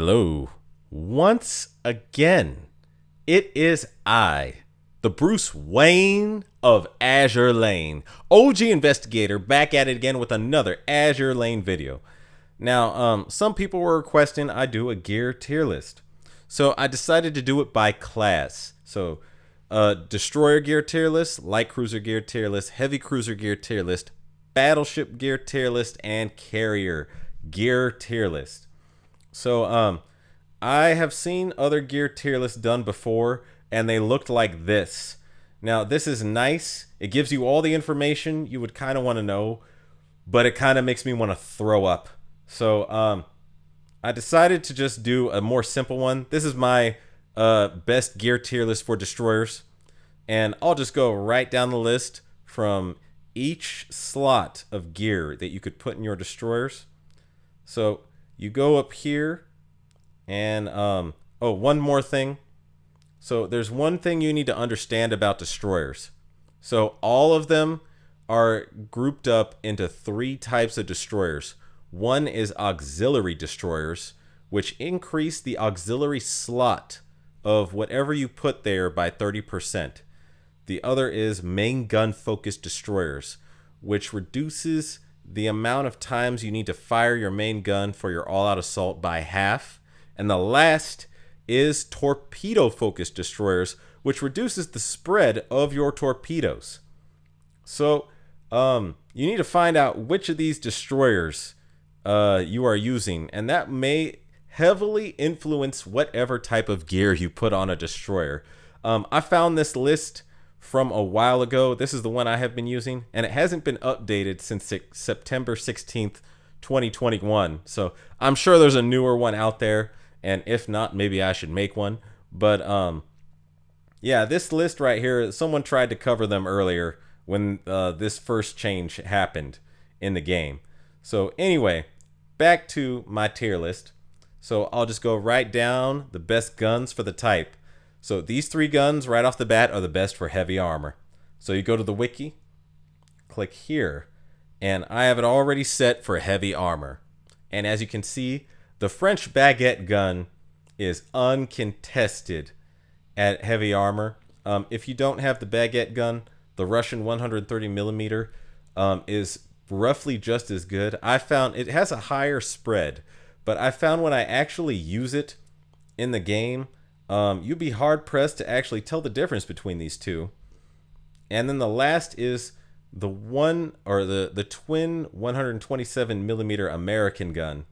Hello. Once again, it is I, the Bruce Wayne of Azure Lane, OG Investigator, back at it again with another Azure Lane video. Now, some people were requesting I do a gear tier list. So I decided to do it by class. So, Destroyer gear tier list, Light Cruiser gear tier list, Heavy Cruiser gear tier list, Battleship gear tier list, and Carrier gear tier list. So, I have seen other gear tier lists done before, and they looked like this. Now, this is nice. It gives you all the information you would kind of want to know, but it kind of makes me want to throw up. So, I decided to just do a more simple one. This is my best gear tier list for destroyers, and I'll just go right down the list from each slot of gear that you could put in your destroyers. So you go up here, and oh, one more thing. So there's one thing you need to understand about destroyers. So all of them are grouped up into three types of destroyers. One is auxiliary destroyers, which increase the auxiliary slot of whatever you put there by 30%. The other is main gun focused destroyers, which reduces the amount of times you need to fire your main gun for your all-out assault by half. And the last is torpedo focused destroyers, which reduces the spread of your torpedoes. So you need to find out which of these destroyers you are using, and that may heavily influence whatever type of gear you put on a destroyer. I found this list from a while ago. This is the one I have been using, and it hasn't been updated since September 16th, 2021. So I'm sure there's a newer one out there, and if not, maybe I should make one. But yeah, this list right here, someone tried to cover them earlier when this first change happened in the game. So anyway, back to my tier list. So I'll just go right down the best guns for the type. So these three guns right off the bat are the best for heavy armor. So you go to the wiki, click here, and I have it already set for heavy armor. And as you can see, the French baguette gun is uncontested at heavy armor. If you don't have the baguette gun, the Russian 130 millimeter is roughly just as good. I found it has a higher spread, but I found when I actually use it in the game, you'd be hard pressed to actually tell the difference between these two. And then the last is the the twin 127 millimeter American gun,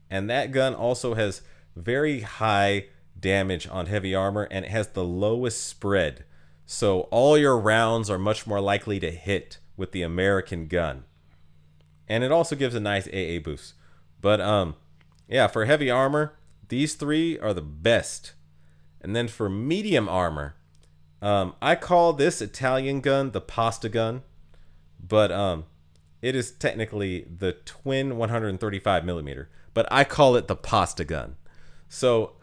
and that gun also has very high damage on heavy armor, and it has the lowest spread. So all your rounds are much more likely to hit with the American gun. And it also gives a nice AA boost. But yeah, for heavy armor, these three are the best. And then for medium armor, I call this Italian gun the pasta gun, but it is technically the twin 135 millimeter, but I call it the pasta gun. So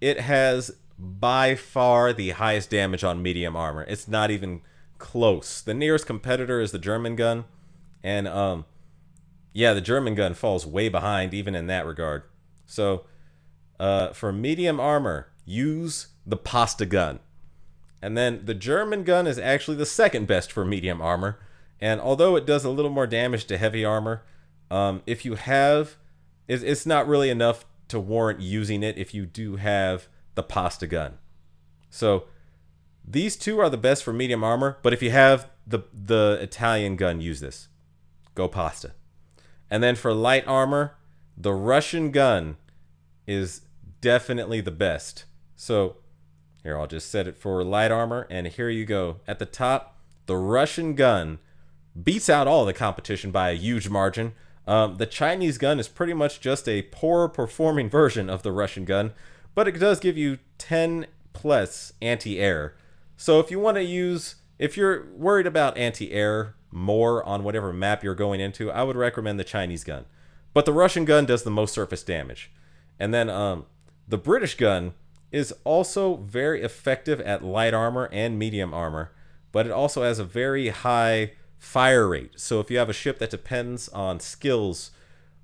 it has by far the highest damage on medium armor. It's not even close. The nearest competitor is the German gun, and yeah, the German gun falls way behind even in that regard. So for medium armor, use the pasta gun. And then the German gun is actually the second best for medium armor. And although it does a little more damage to heavy armor, if you have, it's not really enough to warrant using it if you do have the pasta gun. So these two are the best for medium armor, but if you have the Italian gun, use this. Go pasta. And then for light armor, the Russian gun is definitely the best. So here, I'll just set it for light armor, and here you go. At the top, the Russian gun beats out all the competition by a huge margin. The Chinese gun is pretty much just a poorer performing version of the Russian gun, but it does give you 10 plus anti-air. So if you want to use, if you're worried about anti-air more on whatever map you're going into, I would recommend the Chinese gun. But the Russian gun does the most surface damage. And then the British gun is also very effective at light armor and medium armor, but it also has a very high fire rate. So if you have a ship that depends on skills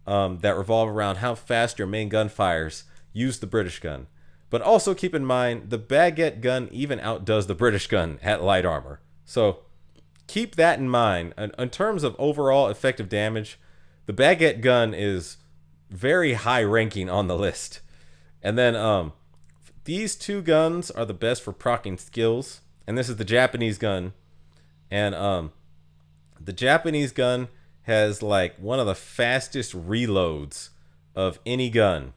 that revolve around how fast your main gun fires, use the British gun. But also keep in mind, the baguette gun even outdoes the British gun at light armor. So keep that in mind. In terms of overall effective damage, the baguette gun is very high ranking on the list. And then these two guns are the best for proccing skills. And this is the Japanese gun. And the Japanese gun has like one of the fastest reloads of any gun.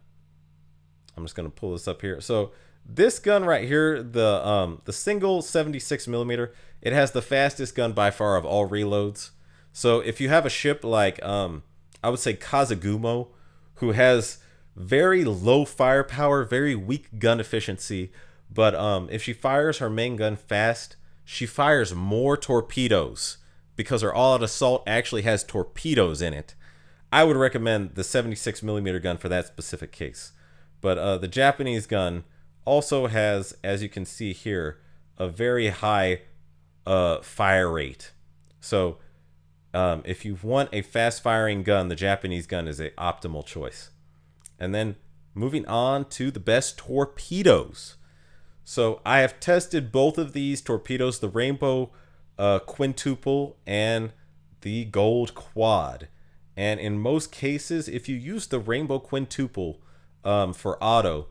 I'm just gonna pull this up here. So this gun right here, the single 76 millimeter, it has the fastest gun by far of all reloads. So if you have a ship like I would say Kazagumo, who has very low firepower, very weak gun efficiency, but if she fires her main gun fast, she fires more torpedoes because her all-out assault actually has torpedoes in it. I would recommend the 76 millimeter gun for that specific case. But the Japanese gun also has, as you can see here, a very high fire rate. So if you want a fast-firing gun, the Japanese gun is an optimal choice. And then moving on to the best torpedoes. So I have tested both of these torpedoes, the Rainbow Quintuple and the Gold Quad. And in most cases, if you use the Rainbow Quintuple for auto,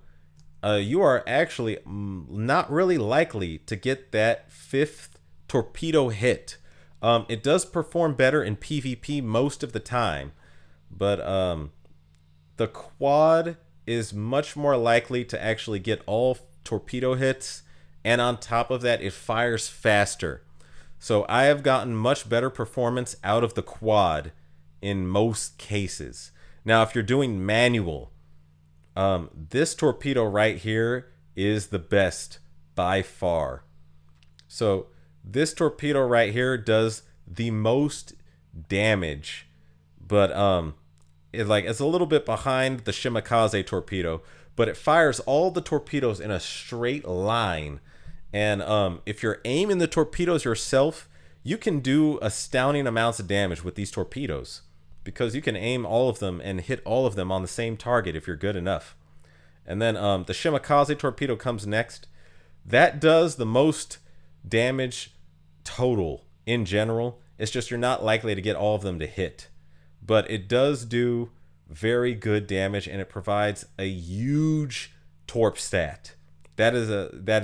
you are actually not really likely to get that fifth torpedo hit. It does perform better in PvP most of the time, but the quad is much more likely to actually get all torpedo hits, and on top of that, it fires faster. So I have gotten much better performance out of the quad in most cases. Now, if you're doing manual, this torpedo right here is the best by far. So this torpedo right here does the most damage, but it's a little bit behind the Shimakaze torpedo, but it fires all the torpedoes in a straight line. And if you're aiming the torpedoes yourself, you can do astounding amounts of damage with these torpedoes because you can aim all of them and hit all of them on the same target if you're good enough. And then the Shimakaze torpedo comes next. That does the most damage total in general. It's just you're not likely to get all of them to hit. But it does do very good damage, and it provides a huge torp stat. That is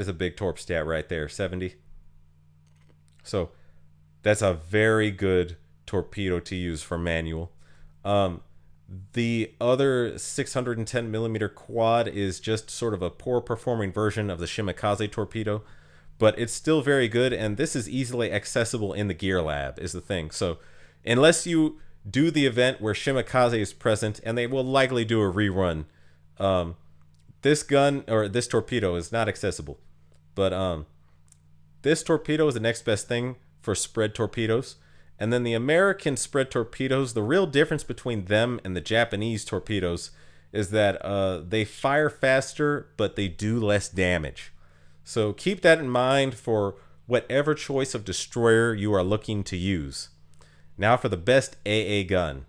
a big torp stat right there, 70. So that's a very good torpedo to use for manual. The other 610 millimeter quad is just sort of a poor performing version of the Shimakaze torpedo, but it's still very good, and this is easily accessible in the gear lab is the thing. So unless you do the event where Shimakaze is present, and they will likely do a rerun, this gun or this torpedo is not accessible. But this torpedo is the next best thing for spread torpedoes. And then the American spread torpedoes, the real difference between them and the Japanese torpedoes is that they fire faster, but they do less damage. So keep that in mind for whatever choice of destroyer you are looking to use. Now for the best AA gun.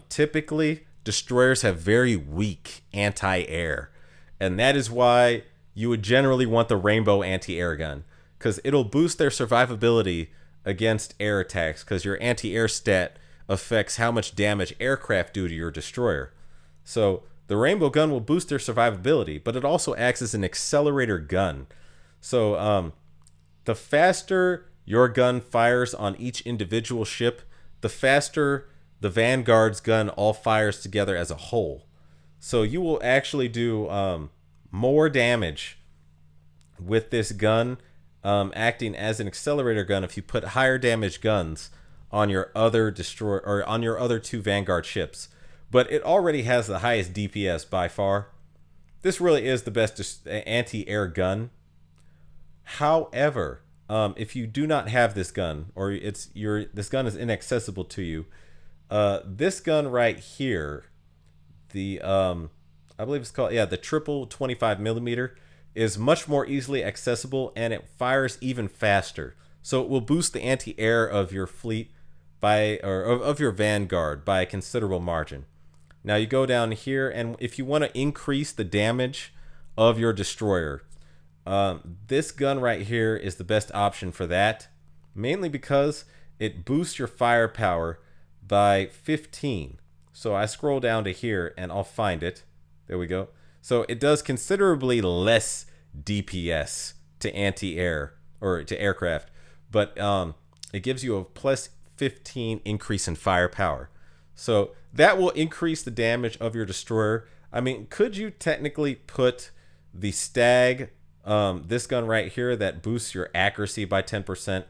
Typically, destroyers have very weak anti-air. And that is why you would generally want the Rainbow anti-air gun, because it'll boost their survivability against air attacks, because your anti-air stat affects how much damage aircraft do to your destroyer. So the Rainbow gun will boost their survivability, but it also acts as an accelerator gun. So the faster your gun fires on each individual ship, the faster the Vanguard's gun all fires together as a whole. So you will actually do more damage with this gun acting as an accelerator gun if you put higher damage guns on your other destroyer or on your other two Vanguard ships. But it already has the highest DPS by far. This really is the best anti-air gun. However, if you do not have this gun, or this gun is inaccessible to you, this gun right here, the I believe it's called the triple 25 millimeter, is much more easily accessible, and it fires even faster. So it will boost the anti-air of your fleet of your Vanguard by a considerable margin. Now you go down here, and if you want to increase the damage of your destroyer, this gun right here is the best option for that, mainly because it boosts your firepower by 15. So I scroll down to here and I'll find it. There we go. So it does considerably less DPS to anti-air or to aircraft, but it gives you a plus 15 increase in firepower. So that will increase the damage of your destroyer. I mean, could you technically put the Stag, this gun right here that boosts your accuracy by 10%?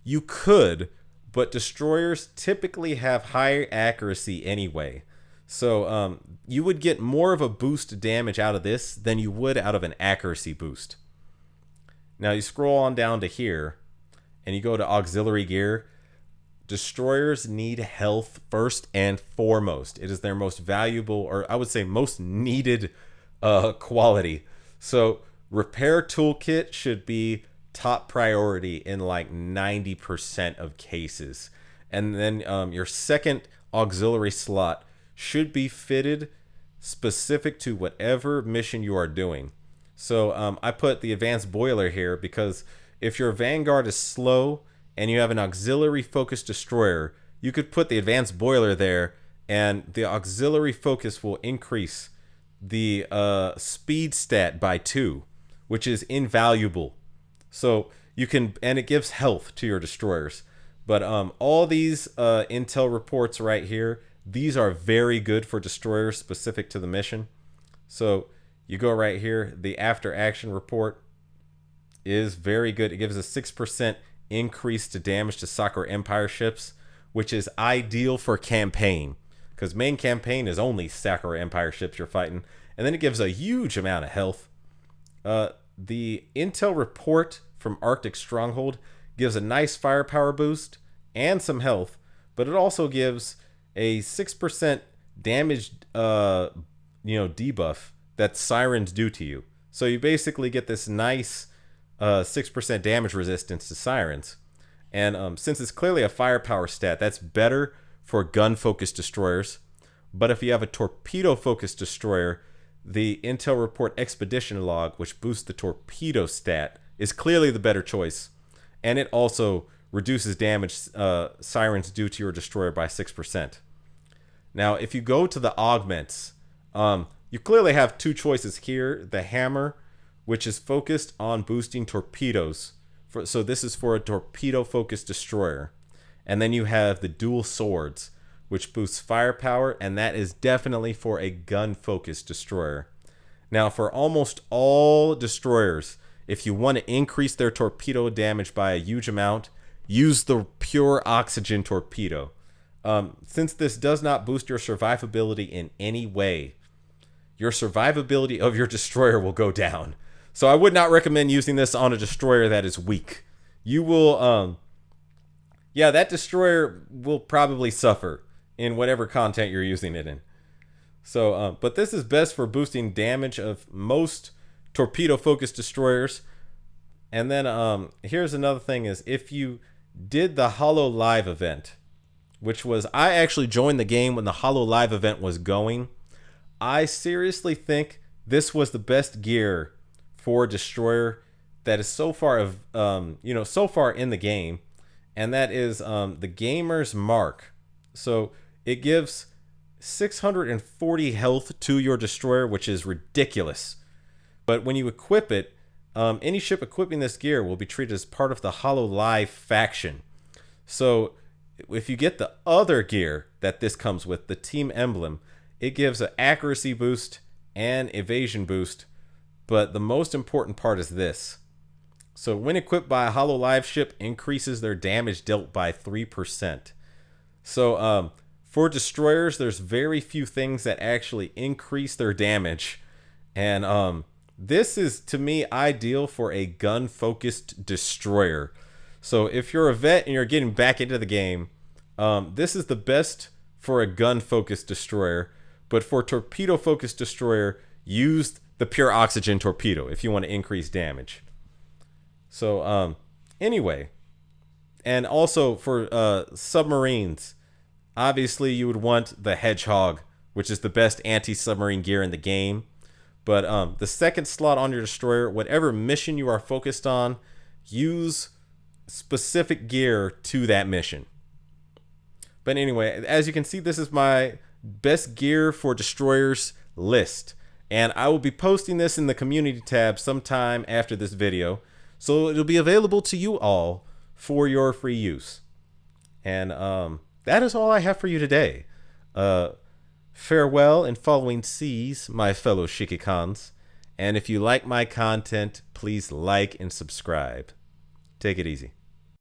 You could, but destroyers typically have higher accuracy anyway. So you would get more of a boost damage out of this than you would out of an accuracy boost. Now you scroll on down to here and you go to auxiliary gear. Destroyers need health first and foremost. It is their most valuable, or I would say most needed quality. So repair toolkit should be top priority in like 90% of cases. And then your second auxiliary slot should be fitted specific to whatever mission you are doing. So I put the advanced boiler here because if your Vanguard is slow and you have an auxiliary focus destroyer, you could put the advanced boiler there and the auxiliary focus will increase the speed stat by 2, which is invaluable. So you can, and it gives health to your destroyers. But all these intel reports right here, these are very good for destroyers specific to the mission. So you go right here, the after action report is very good. It gives a 6% increase to damage to Sakura Empire ships, which is ideal for campaign, because main campaign is only Sakura Empire ships you're fighting. And then it gives a huge amount of health. The intel report from Arctic Stronghold gives a nice firepower boost and some health, but it also gives a 6% damage debuff that sirens do to you. So you basically get this nice 6% damage resistance to sirens. And since it's clearly a firepower stat, that's better for gun-focused destroyers. But if you have a torpedo-focused destroyer, the Intel Report Expedition Log, which boosts the torpedo stat, is clearly the better choice. And it also reduces damage sirens do to your destroyer by 6%. Now, if you go to the augments, you clearly have two choices here. The hammer, which is focused on boosting torpedoes. So this is for a torpedo-focused destroyer. And then you have the dual swords, which boosts firepower, and that is definitely for a gun-focused destroyer. Now, for almost all destroyers, if you want to increase their torpedo damage by a huge amount, use the pure oxygen torpedo. Since this does not boost your survivability in any way, your survivability of your destroyer will go down. So I would not recommend using this on a destroyer that is weak. You will, that destroyer will probably suffer in whatever content you're using it in. So, but this is best for boosting damage of most torpedo-focused destroyers. And then here's another thing is if you did the Holo Live event, which was, I actually joined the game when the Holo Live event was going. I seriously think this was the best gear for destroyer that is so far so far in the game, and that is the Gamer's Mark. So it gives 640 health to your destroyer, which is ridiculous. But when you equip it, any ship equipping this gear will be treated as part of the Holo Live faction. So if you get the other gear that this comes with, the team emblem, it gives an accuracy boost and evasion boost. But the most important part is this. So when equipped by a Holo Live ship, increases their damage dealt by 3%. So for destroyers, there's very few things that actually increase their damage. And this is, to me, ideal for a gun-focused destroyer. So if you're a vet and you're getting back into the game, this is the best for a gun-focused destroyer. But for torpedo-focused destroyer, use the pure oxygen torpedo if you want to increase damage. So anyway, and also for submarines, obviously you would want the Hedgehog which is the best anti-submarine gear in the game. But the second slot on your destroyer, whatever mission you are focused on, use specific gear to that mission. But anyway, as you can see, this is my best gear for destroyers list. And I will be posting this in the community tab sometime after this video. So it'll be available to you all for your free use. And that is all I have for you today. Farewell and following seas, my fellow Shikikans. And if you like my content, please like and subscribe. Take it easy.